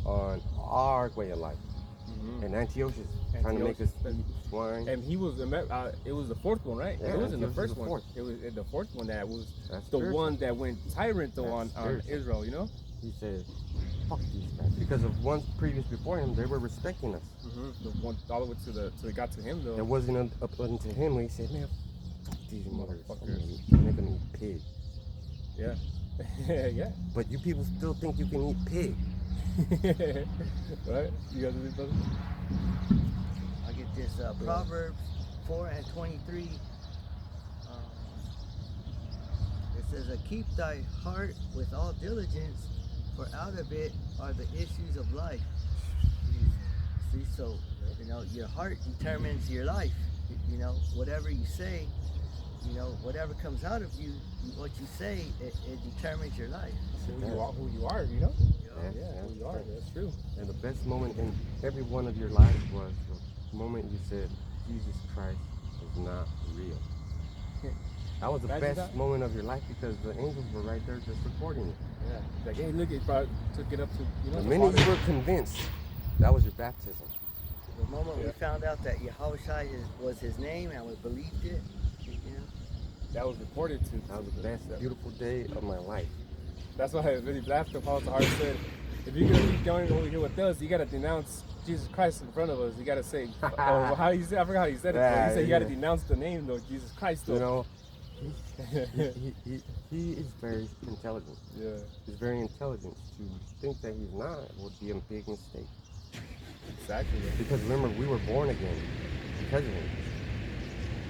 on our way of life. Mm-hmm. And Antiochus trying to make us eat swine. And he was, it was the fourth one, right? Yeah, It wasn't the Antiochus first was the one. fourth. It was the fourth one that was That's the spiritual. one that went tyrant though on That's spiritual. Israel, you know? He said, fuck these guys. Because of ones previous before him, they were respecting us. Mm-hmm. The one all the way till it got to him though. It wasn't up unto him when he said, man, fuck these motherfuckers. Motherfuckers. I'm making them eat pig. Yeah. Yeah. But you people still think you can eat pig. Right? You guys are brother? I get this Proverbs 4:23. It says, "Keep thy heart with all diligence, for out of it are the issues of life." See, so your heart determines your life. Whatever you say, whatever comes out of you, what you say, it determines your life. Who you are, you know? Yeah, Who you are, that's true. And the best moment in every one of your lives was the moment you said, Jesus Christ is not real. That was the Imagine best that. moment of your life because the angels were right there just recording it. Yeah. Like, hey, look, it probably took it up to, The the minute Father. you were convinced, that was your baptism. The moment we found out that Yahawashi was his name and we believed it, That was reported to. That was the best, beautiful day of my life. That's why I really laughed when Paul Tahar said, if you're going to be joining over here with us, you got to denounce Jesus Christ in front of us. You got to say, how he said, I forgot how he said it. But he said you got to denounce the name, though, Jesus Christ. Though. You know, he is very intelligent. Yeah. He's very intelligent. To think that he's not would be a big mistake. Exactly. Yeah. Because remember, we were born again because of him.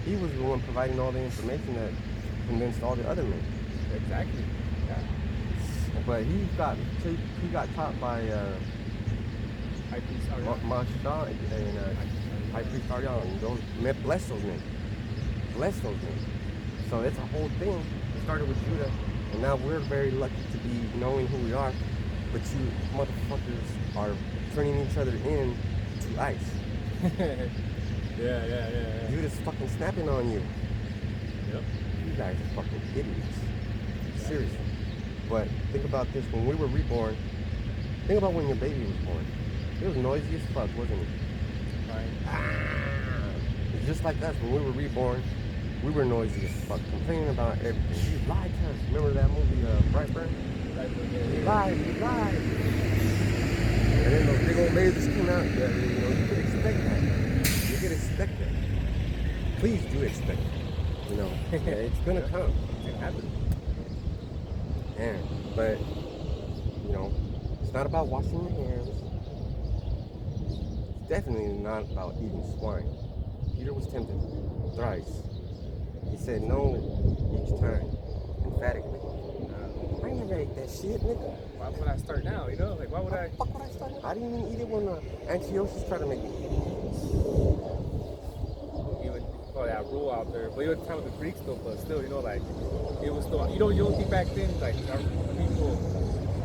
He was the one providing all the information that convinced all the other men. Exactly. Yeah. But he got taught by High priest Ariel. Masha and High Priest Ariel. Those bless those men. Bless those men. So it's a whole thing. It started with Judah, and now we're very lucky to be knowing who we are. But you motherfuckers are turning each other in to ice. Yeah. Judah's fucking snapping on you. Yep. You guys are fucking idiots. Seriously. But think about this, when we were reborn, think about when your baby was born. It was noisy as fuck, wasn't it? Right. It's just like us, when we were reborn, we were noisy as fuck, complaining about everything. You lied to us. Remember that movie, Brightburn? You lied. And then those big old babies came out. Yeah, you could expect that. You could expect that. Please do expect it. It's gonna come. It happened. Yeah, but It's not about washing your hands. It's definitely not about eating swine. Peter was tempted thrice. He said no each time, emphatically. I ain't never ate that shit, nigga. Why would I start now? You know, like why would I? Fuck would I start? I didn't even eat it when Antiochus tried to make me eat it. Even for that rule out there, but it was time of the Greeks though. But still, you know, like it was still. You don't think back then, like our people.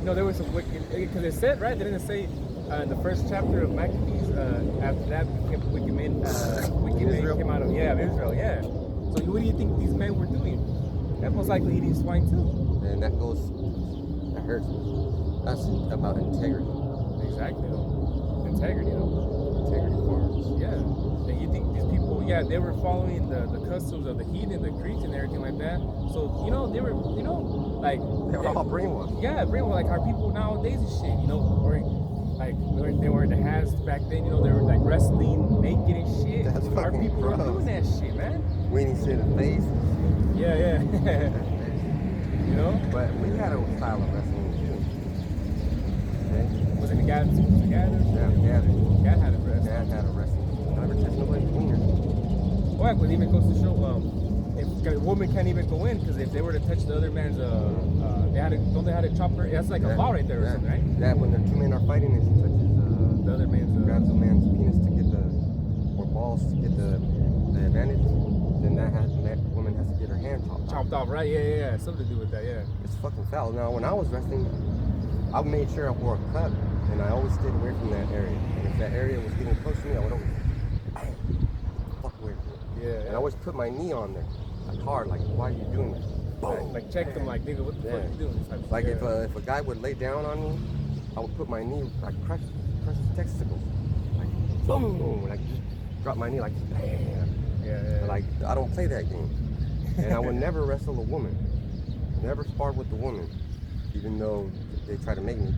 You know, there was some wicked. Because it said right, didn't it say in the first chapter of Maccabees? After that, wicked men came out of Israel. Yeah. So what do you think these men were doing? They're most likely eating swine too. And that hurts me. That's about integrity. Exactly. Integrity Farms. Yeah. And you think these people, they were following the customs of the heathen, the Greeks and everything like that. So, you know, they were, you know, like... They were all brainwashed. Yeah, brainwashed. Like our people nowadays and shit, you know, or like they were in the has back then, you know, they were like wrestling naked and shit. That's Our fucking people gross. were doing that shit, man. Weenie shit in the face. Yeah. You know? But we had a style of wrestling too. Okay? Was it the guy? Yeah. Dad had a wrestling. Dad had a wrestling. Never touched nobody's wiener. Well, but even goes to show, if a woman can't even go in because if they were to touch the other man's, they had to chop her. That's like a vow right there or something, right? Yeah, when the two men are fighting and she touches The other man's, grabs a man's penis to get or balls to get the advantage, then that woman has to get her hand chopped off, right? Yeah. Something to do with that, yeah. It's fucking foul. Now, when I was wrestling, I made sure I wore a cut, and I always stayed away from that area. And if that area was getting close to me, I would always fuck away from it. Yeah. And I always put my knee on there, like hard, like, why are you doing that? Like check them, like, nigga, what the fuck you doing? Like if a guy would lay down on me, I would put my knee, like crush his testicles, like boom, like just drop my knee, like bam. Yeah. Like I don't play that game, and I would never wrestle a woman, never spar with a woman, even though they try to make me.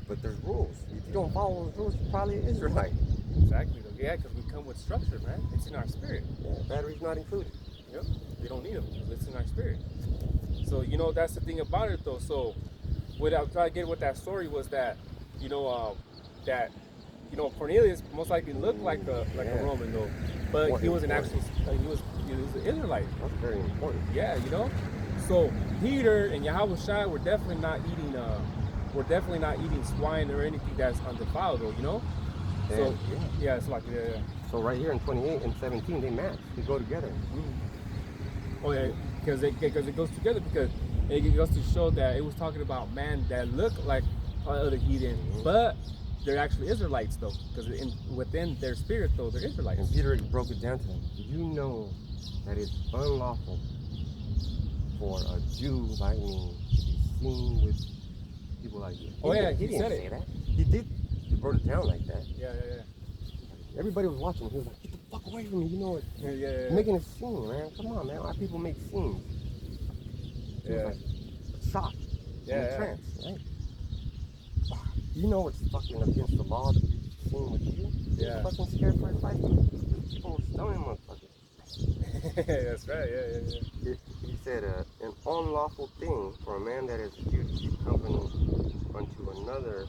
But there's rules. If you don't follow those rules, you're probably an Israelite. Exactly. Yeah, because we come with structure, man. It's in our spirit. Yeah, batteries not included. Yep. We don't need them. It's in our spirit. So, you know, that's the thing about it, though. So, what I was trying to get with that story was that, Cornelius most likely looked like a Roman, though, but he was an actual, he was an Israelite. That's very important. Yeah, you know. So Peter and Yahawashi were definitely not eating swine or anything that's undefiled, though, you know. So it's like So right here in 28 and 17, they match. They go together. Oh yeah, because it goes together, because it goes to show that it was talking about man that look like other heathen, but they're actually Israelites though, because within their spirit though, they're Israelites. And Peter broke it down to them. Do you know that it's unlawful for a Jew like me to be seen with people like you? He didn't said say it. that. He did. He broke it down like that. Yeah. Everybody was watching. He was like, "Get the fuck away from me!" You know it. Yeah. Making a scene, man. Come on, man. Our people make scenes. He was like shocked. In a trance, right? You know it's fucking against the law to be seen with you. Yeah. Fucking scared for his life. People were stoning motherfuckers. That's right. Yeah. He said, an unlawful thing for a man that is a Jew to keep company unto another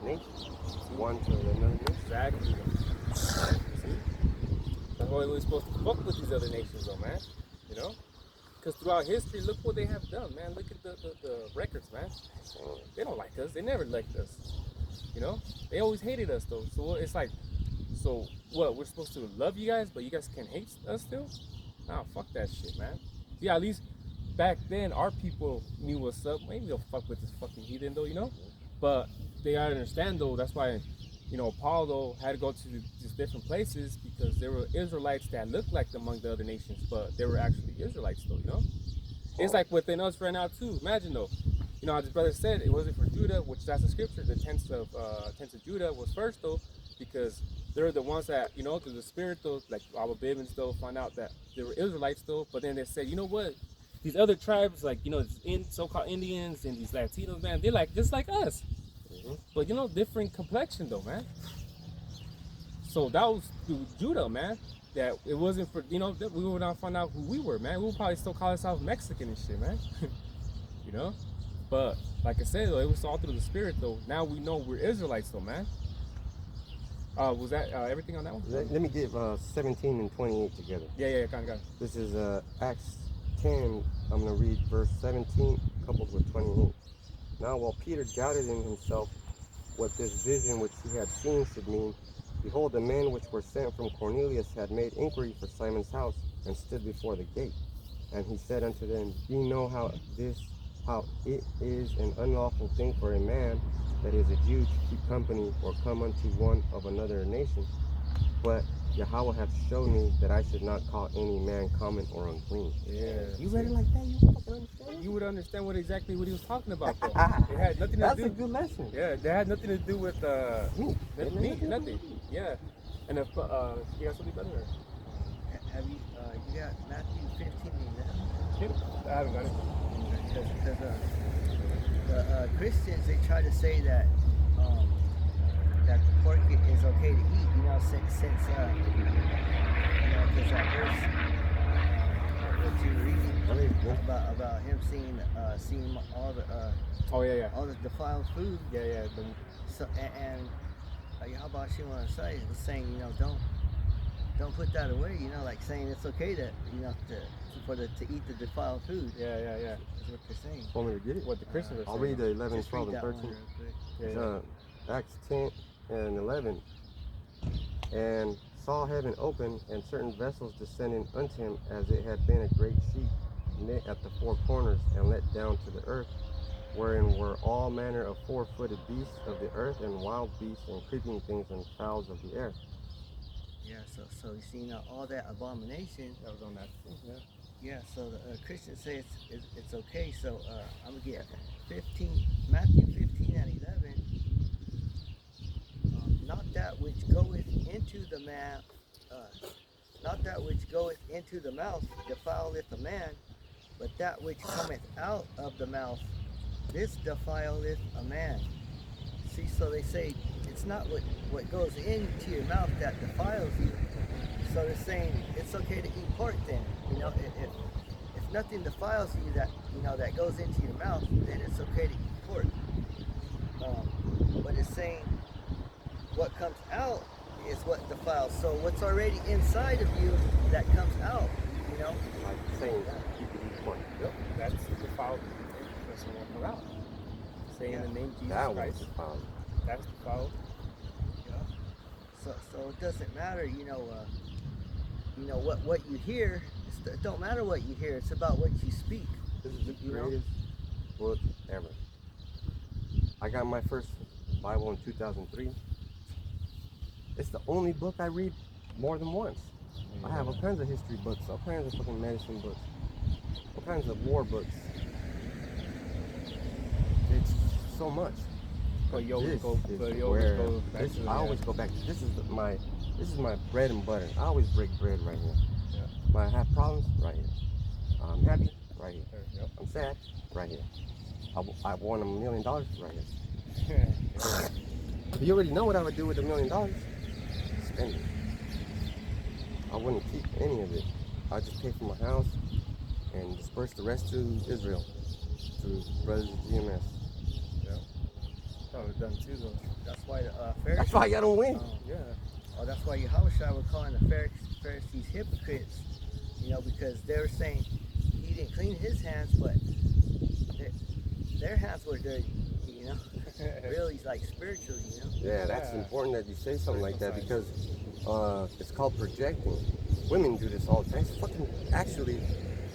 nation. One to another nation. Exactly. See? That's why we're supposed to fuck with these other nations, though, man. You know? Because throughout history, look what they have done, man. Look at the records, man. They don't like us. They never liked us. You know? They always hated us, though. So it's like, so what? We're supposed to love you guys, but you guys can hate us still? Nah, fuck that shit, man. Yeah, at least back then, our people knew what's up. Maybe they'll fuck with this fucking heathen, though, you know? But they gotta understand, though, that's why, Paul, though, had to go to these different places, because there were Israelites that looked like among the other nations, but they were actually Israelites, though, you know? It's like within us right now, too. Imagine, though, as the brother said, it wasn't for Judah, which that's the scripture. The tents of Judah was first, though, because they're the ones that, through the spirit, though, like our Bibbins, though, found out that they were Israelites, though, but then they said, you know what? These other tribes, like, so-called Indians and these Latinos, man, they're like just like us. But different complexion though, man. So that was through Judah, man. That it wasn't for that we would not find out who we were, man. We would probably still call ourselves Mexican and shit, man. But like I said, though, it was all through the Spirit, though. Now we know we're Israelites, though, man. Was that everything on that one? Let me get 17 and 28 together. Yeah, kind of got it. This is Acts 10. I'm going to read verse 17 coupled with 28. Now, while Peter doubted in himself what this vision which he had seen should mean, behold, the men which were sent from Cornelius had made inquiry for Simon's house, and stood before the gate. And he said unto them, Ye know how it is an unlawful thing for a man that is a Jew to keep company or come unto one of another nation. But Yahweh hath shown me that I should not call any man common or unclean. Yeah. You read it like that? You fucking understand? You would understand exactly what he was talking about, though. It had nothing to That's do. a good lesson. Yeah, that had nothing to do with Me. nothing. Yeah. And if you got something better? Have you you got Matthew 15 and 11? I haven't got it. Because the Christians, they try to say that that the pork is okay to eat, you know, since you know, because that verse what you were reading about him seeing all the Oh yeah. all the defiled food. Yeah. So and Yahawashi was saying, you know, don't put that away, you know, like saying it's okay to, you know, to eat the defiled food. Yeah. Is what they're saying. Want me to get it? What the Christians are I'll saying. read the 11, Just 12, read and that one 13. real quick. Yeah. Acts 10 and 11. And saw heaven open, and certain vessels descending unto him, as it had been a great sheet knit at the four corners, and let down to the earth, wherein were all manner of four-footed beasts of the earth, and wild beasts, and creeping things, and fowls of the air. Yeah, so you see now all that abomination. That was on that. Yeah, so the Christians say it's okay. So I'm gonna get Matthew 15 and 11. Not that which goeth into the man, not that which goeth into the mouth defileth a man, but that which cometh out of the mouth, this defileth a man. See, so they say it's not what goes into your mouth that defiles you. So they're saying it's okay to eat pork then. You know, if nothing defiles you that, you know, that goes into your mouth, then it's okay to eat pork. But it's saying what comes out is what defiles. So what's already inside of you that comes out, you know? Like saying you can eat pork. Yep. That's defiled. That's the one come out. Saying the name Jesus That was Christ. defiled. That's defiled. So it doesn't matter, you know what you hear. It don't matter what you hear. It's about what you speak. This is the You know? greatest book ever. I got my first Bible in 2003. It's the only book I read more than once. I have all kinds of history books, all kinds of fucking medicine books, all kinds of war books. It's so much. But you always This go. is But you always where go back this- to the. I always go back to this is my bread and butter. I always break bread right here. Yeah. When I have problems, right here. I'm happy, right here. Yep. I'm sad, right here. I won $1 million, right here. You already know what I would do with $1 million. Spend it. I wouldn't keep any of it. I'd just pay for my house and disperse the rest to Israel, to brothers of GMS. Oh, it's done too, though. That's why the Pharisees. That's why y'all don't win. Yeah. Oh, that's why Yahawashi were calling the Pharisees hypocrites. You know, because they were saying he didn't clean his hands, but their hands were dirty. You know, really, like spiritually. You know. Yeah, that's Yeah. important that you say something like that because it's called projecting. Women do this all the time. It's fucking actually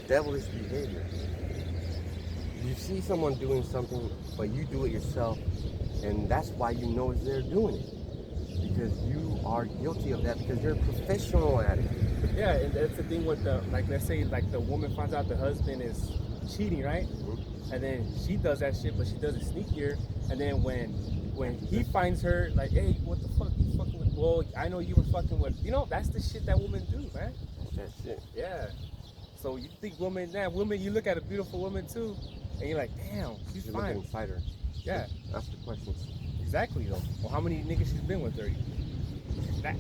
devilish behavior. You see someone doing something, but you do it yourself, and that's why you know they're doing it. Because you are guilty of that because you're a professional at it. Yeah, and that's the thing with the, like, let's say, like, the woman finds out the husband is cheating, right? Mm-hmm. And then she does that shit, but she does it sneakier. And then when he finds her, like, hey, what the fuck, you fucking with? Well, I know you were fucking with. You know, that's the shit that women do, man. That's that shit. Yeah. So you think women, you look at a beautiful woman too, and you're like, damn, she's You look fine. inside her. Yeah, Ask the questions. exactly though. Well, how many niggas she's been with already? That.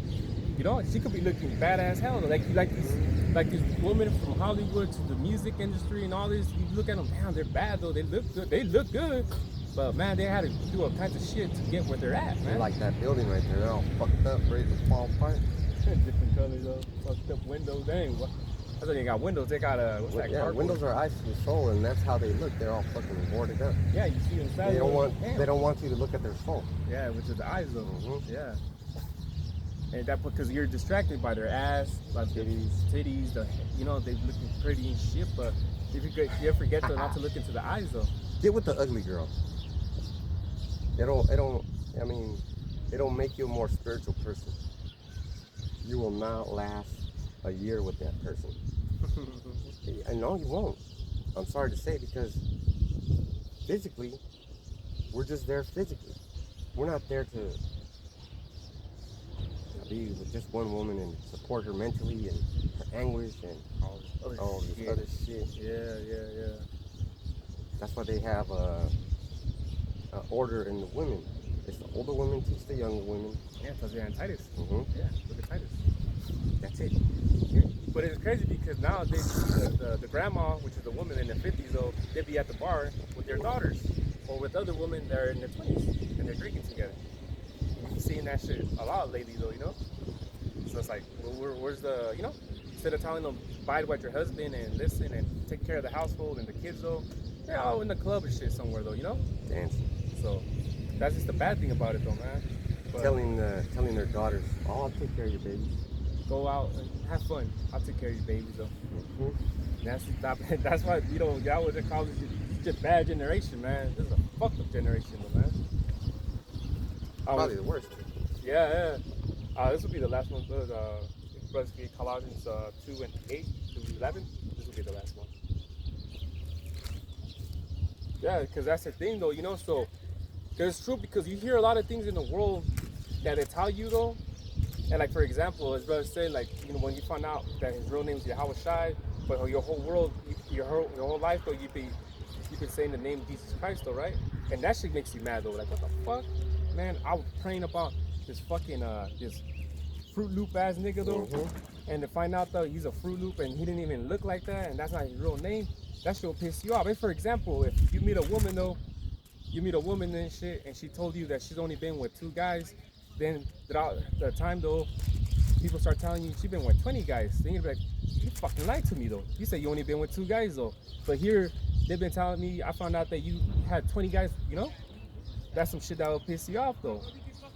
You You know, she could be looking bad as hell. Like these women from Hollywood to the music industry and all this. You look at them, man, they're bad though. They look good. They look good, but man, they had to do all kinds of shit to get where they're at, man. Like that building right there, they're all fucked up, ready to fall apart. Different colors though, fucked up windows. They ain't what. I thought they got windows. They got what's that? Yeah, cardboard? windows are eyes to the soul, and that's how they look. They're all fucking boarded up. Yeah, you see inside. They don't want. Damn. They don't want you to look at their soul. Yeah, which is the eyes though. Mhm. Yeah. And that because you're distracted by their ass, by their titties, they looking pretty and shit. But if you forget to not to look into the eyes though. Get with the ugly girl. It don't. I mean, it don't make you a more spiritual person. You will not last a year with that person. I know you won't. I'm sorry to say, because physically, we're just there physically. We're not there to be with just one woman and support her mentally and her anguish and all this other shit. Yeah. That's why they have a order in the women. It's the older women teach the younger women. Yeah, because they're in Titus. Mm-hmm. Yeah, look at Titus. That's it. But it's crazy because nowadays the grandma, which is the woman in their 50s though, they be at the bar with their daughters or with other women that are in their 20s and they're drinking together. We've seen that shit a lot lately though, you know? So it's like, where's the, you know? Instead of telling them, abide with your husband and listen and take care of the household and the kids though, they're all in the club and shit somewhere though, you know? Dancing. So that's just the bad thing about it though, man. But Telling their daughters, oh, I'll take care of your babies. go out and have fun. I'll take care of your babies though. Mm-hmm. That's why, you know, y'all would call this just bad generation, man. This is a fucked up generation though, man. Probably the worst. Yeah. This will be the last one. Brothers get Colossians 2 and 8 to 11. This will be the last one. Yeah, because that's the thing though, you know. So, because it's true, because you hear a lot of things in the world that they tell you though. And like for example, as brother said, like, you know, when you find out that his real name is Yahawashi, but your whole world, your whole life though, you've been saying the name of Jesus Christ though, right? And that shit makes you mad though. Like, what the fuck, man? I was praying about this fucking this Fruit Loop ass nigga though, and to find out though he's a Fruit Loop and he didn't even look like that, and that's not his real name. That shit will piss you off. If for example, if you meet a woman though, and shit, and she told you that she's only been with 2 guys, then throughout the time though, people start telling you she's been with 20 guys. Then you're like, you fucking lied to me though. You said you only been with 2 guys though. But here, they've been telling me, I found out that you had 20 guys, you know? That's some shit that will piss you off though.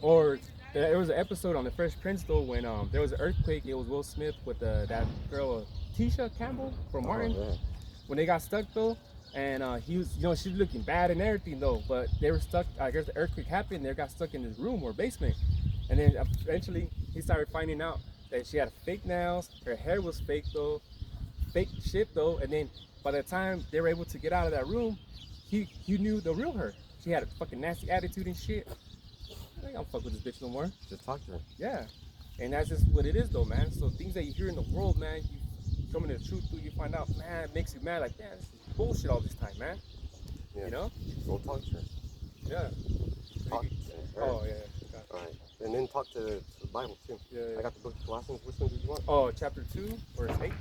Or there was an episode on The Fresh Prince though when there was an earthquake. It was Will Smith with that girl, Tisha Campbell from Martin. Oh, yeah. When they got stuck though, and he was, you know, she's looking bad and everything though, but they were stuck. I guess the earthquake happened. They got stuck in this room or basement, and then eventually he started finding out that she had fake nails. Her hair was fake though, fake shit though. And then by the time they were able to get out of that room, he knew the real her. She had a fucking nasty attitude and shit. I ain't gonna fuck with this bitch no more. Just talk to her. Yeah, and that's just what it is though, man. So things that you hear in the world, man, you coming to the truth through, you find out, man, it makes you mad. Like, man, this is bullshit all this time, man. Yeah. You know? Go talk to her. Yeah. Talk to her. Oh yeah. All right. And then talk to the Bible too. Yeah. I got the book of Colossians. Which one did you want? Oh, chapter 2, verse 8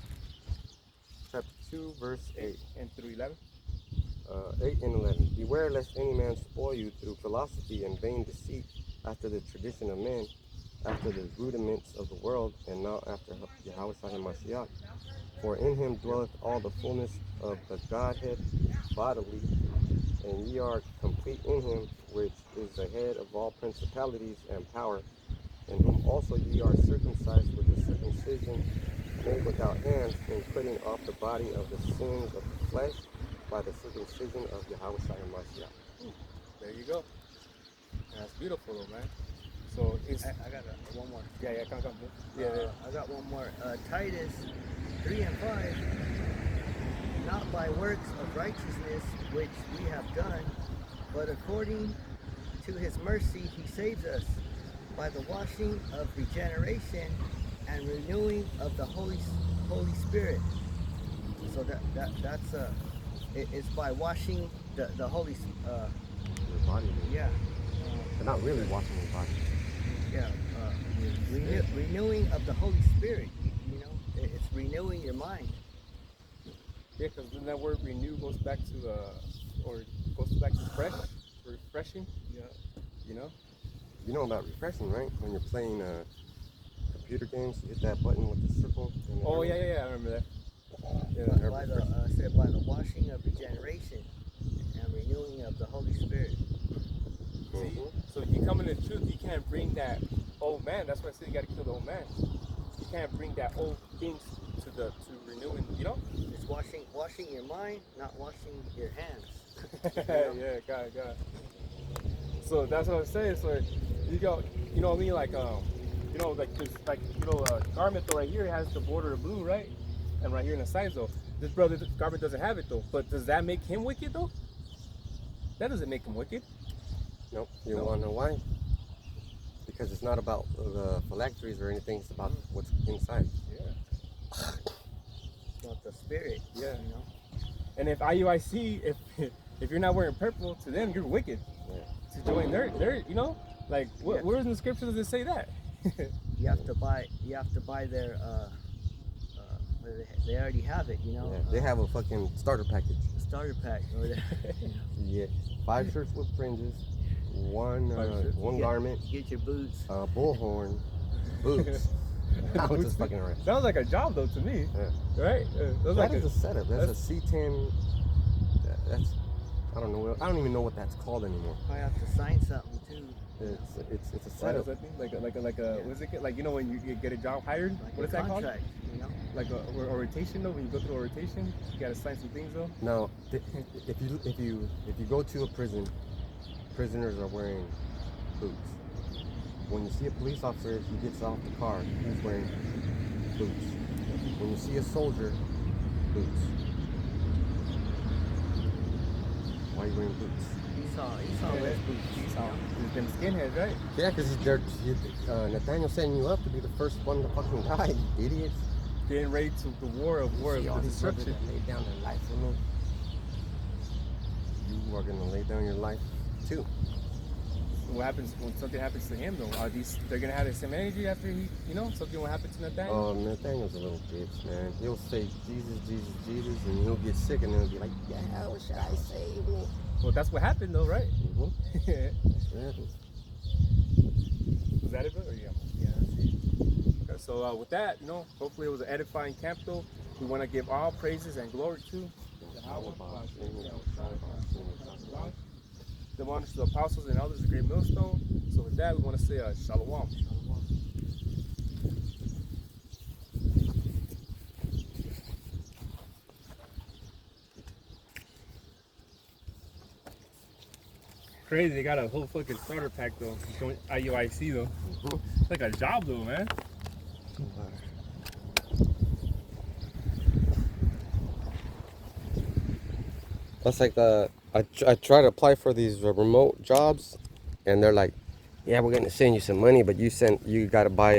Chapter 2, verse 8. and through 11. 8 and 11. Beware lest any man spoil you through philosophy and vain deceit, after the tradition of men, after the rudiments of the world, and not after Yahawashi and Mashiach. For in him dwelleth all the fullness of the Godhead bodily, and ye are complete in him, which is the head of all principalities and power, in whom also ye are circumcised with the circumcision made without hands, in putting off the body of the sins of the flesh by the circumcision of Yahawashi and Mashiach. There you go. That's beautiful though, man. So it's I got one more. come. Yeah. I got one more. Titus 3 and 5. Not by works of righteousness which we have done, but according to his mercy he saves us by the washing of regeneration and renewing of the Holy Spirit. So it's by washing the Holy Your body. yeah. They're not really washing your body. Yeah, Renewing of the Holy Spirit. You know, it's renewing your mind. Yeah, because then that word renew goes back to or goes back to fresh, refreshing. Yeah. You know. You know about refreshing, right? When you're playing computer games, you hit that button with the circle. And the Oh arrow. yeah, I remember that. Yeah. By the said by the washing of regeneration and renewing of the Holy Spirit. See, so you come in the truth, you can't bring that old man. That's why I said you got to kill the old man. You can't bring that old things to renewing. You know. It's washing your mind, not washing your hands. Yeah, got it. So that's what I'm saying. So you go, you know what I mean? Like you know, like this, like garment though right here has the border of blue, right? And right here in the sides though, this garment doesn't have it though. But does that make him wicked though? That doesn't make him wicked. Nope. You want to know why? Because it's not about the phylacteries or anything. It's about what's inside. Yeah. About the spirit. Yeah. You know. And if IUIC, if you're not wearing purple, to them you're wicked. Yeah. To join their you know, like where in the scriptures does it say that? You have to buy their they already have it, you know. Yeah. They have a fucking starter package. Starter pack or whatever. Yeah. 5 shirts with fringes, one garment, Get your boots. Bullhorn, boots. I'm just fucking around. Sounds like a job though to me. Yeah. Right? That like is a setup. That's a C10. That's I don't know. I don't even know what that's called anymore. I have to sign something too. It's a What setup. is that thing? Like a what's it? Like you know when you get a job hired, Like what a is that called? contract, you know. Like a orientation though. When you go through orientation, you gotta sign some things though. Now, if you go to a prison, prisoners are wearing boots. When you see a police officer, he gets off the car, he's wearing boots. When you see a soldier, boots. Why are you wearing boots? Esau wears boots. Esau. It's them skinheads, right? Yeah, because Nathaniel's setting you up to be the first one to fucking die, you idiots. Getting ready to the war of See all of these brothers destruction. that laid down their life for me. You are gonna lay down your life too. What happens when something happens to him though? They're gonna have the same energy after something will happen to Nathaniel? Oh, Nathaniel's a little bitch, man. He'll say Jesus, Jesus, Jesus, and he'll get sick and then he'll be like, yeah, what should I say? Well, that's what happened though, right? Mm-hmm. Yeah. That's what happens. Was that it? Or yeah. Yeah, that's it. Okay, so with that, hopefully it was an edifying camp though. We want to give all praises and glory to Yahawashi. The honors to the apostles and elders of the great millstone. So with that, we want to say shalom. Crazy, they got a whole fucking starter pack though. IUIC though. It's like a job though, man. That's like I try to apply for these remote jobs, and they're like, "Yeah, we're gonna send you some money, but you gotta buy